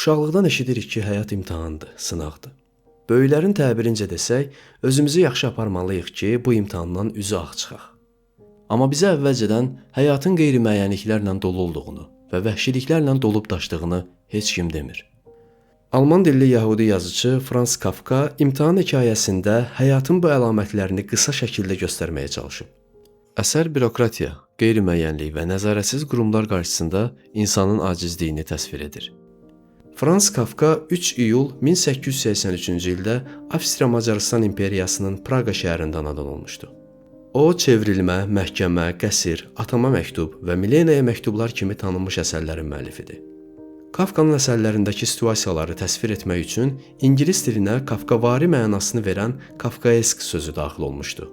Uşaqlıqdan eşidirik ki, həyat imtahandır, sınaqdır. Böyüklərin təbirincə desək, özümüzü yaxşı aparmalıyıq ki, bu imtahandan üzü ağ çıxaq. Amma bizə əvvəlcədən həyatın qeyri-müəyyənliklərlə dolu olduğunu və vəhşiliklərlə dolub daşdığını heç kim demir. Alman dilli yəhudi yazıcı Franz Kafka imtahan hekayəsində həyatın bu əlamətlərini qısa şəkildə göstərməyə çalışıb. Əsər bürokratiya, qeyri-müəyyənlik və nəzarətsiz qurumlar qarşısında insanın acizliyini təsvir edir. Franz Kafka 3 iyul 1883-cü ildə Avstriya-Macarıstan imperiyasının Praqa şəhərində anadan olmuşdu. O, çevrilmə, məhkəmə, qəsir, atama məktub və Milenaya məktublar kimi tanınmış əsərlərin müəllifidir. Kafkanın əsərlərindəki situasiyaları təsvir etmək üçün ingilis dilinə Kafkavari mənasını verən Kafkaesk sözü daxil olmuşdu.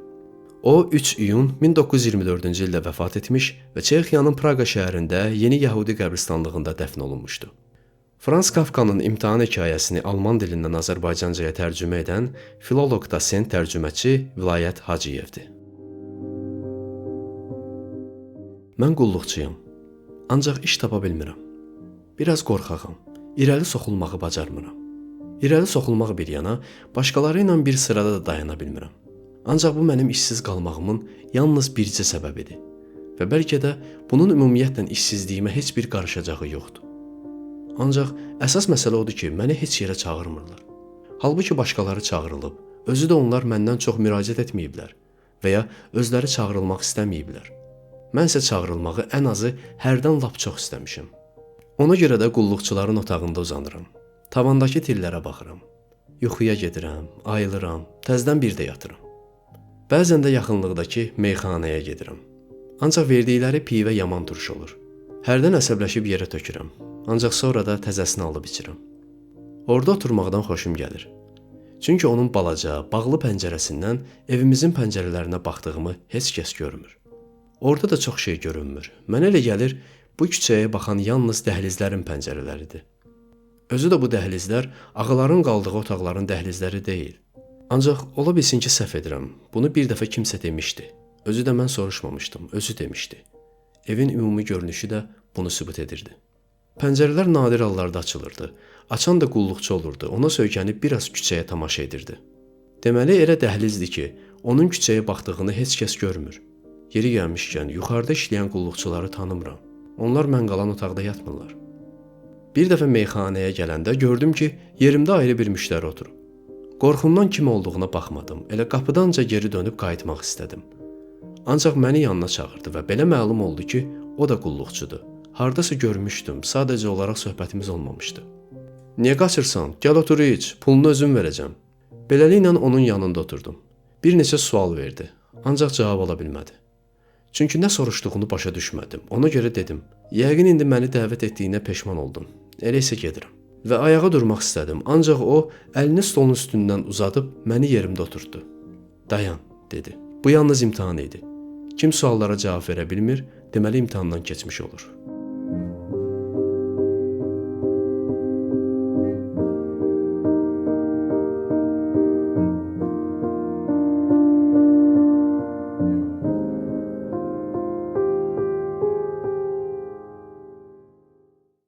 O, 3 iyun 1924-cü ildə vəfat etmiş və Çexiyanın Praqa şəhərində Yeni Yəhudi qəbristanlığında dəfn olunmuşdu. Franz Kafkanın imtahan hekayəsini alman dilindən Azərbaycancaya tərcümə edən filoloq dosent tərcüməçi Vilayət Hacıyevdir. Mən qulluqçuyam, ancaq iş tapa bilmirəm. Biraz qorxağam, irəli soxulmağı bacarmıram. İrəli soxulmaq bir yana, başqaları ilə bir sırada da dayana bilmirəm. Ancaq bu mənim işsiz qalmağımın yalnız bircə səbəbidir və bəlkə də bunun ümumiyyətlə işsizliyimə heç bir qarışacağı yoxdur. Ancaq əsas məsələ odur ki, məni heç yerə çağırmırlar. Halbuki başqaları çağırılıb, özü də onlar məndən çox müraciət etməyiblər və ya özləri çağırılmaq istəməyiblər. Mən isə çağırılmağı ən azı hərdən lap çox istəmişəm. Ona görə də qulluqçuların otağında uzanıram. Tavandakı tillərə baxıram. Yuxuya gedirəm, ayılıram, təzədən bir də yatıram. Bəzən də yaxınlıqdakı meyxanaya gedirəm. Ancaq verdikləri pivə yaman turş olur. Hərdən əsəbləşib yerə tökürəm. Ancaq sonra da təzəsini alıb içirəm. Orada oturmaqdan xoşum gəlir. Çünki onun balaca, bağlı pəncərəsindən evimizin pəncərələrinə baxdığımı heç kəs görmür. Orada da çox şey görünmür. Mənə elə gəlir, bu küçəyə baxan yalnız dəhlizlərin pəncərələridir. Özü də bu dəhlizlər ağaların qaldığı otaqların dəhlizləri deyil. Ancaq ola bilsin ki, səhv edirəm. Bunu bir dəfə kimsə demişdi. Özü də mən soruşmamışdım, özü demişdi. Evin ümumi görünüşü də bunu sübut edirdi. Pəncərələr nadir hallarda açılırdı. Açan da qulluqçu olurdu. Ona söykənib biraz küçəyə tamaşa edirdi. Deməli, elə dəhlizdir ki, onun küçəyə baxdığını heç kəs görmür. Yeri gəlmişkən, yuxarıda işləyən qulluqçuları tanımıram. Onlar mən qalan otaqda yatmırlar. Bir dəfə meyxanəyə gələndə gördüm ki, yerimdə ayrı bir müştəri oturub. Qorxumdan kim olduğuna baxmadım. Elə qapıdanca geri dönüb qayıtmaq istədim. Ancaq məni yanına çağırdı və belə məlum oldu ki, o da qulluqçudur. Hardasa görmüşdüm, sadəcə olaraq söhbətimiz olmamışdı. Niyə qaçırsan? Gəl otur iç, pulunu özüm verəcəm. Beləliklə onun yanında oturdum. Bir neçə sual verdi, ancaq cavab ala bilmədi. Çünki nə soruşduğunu başa düşmədim. Ona görə dedim, yəqin indi məni dəvət etdiyinə peşman oldum. Elə isə gedirəm. Və ayağa durmaq istədim, ancaq o əlini stolun üstündən uzadıb məni yerimdə oturtdu. Dayan, dedi. Bu yalnız imtahan idi. Kim suallara cavab verə bilmir, deməli imtahandan keçmiş olur.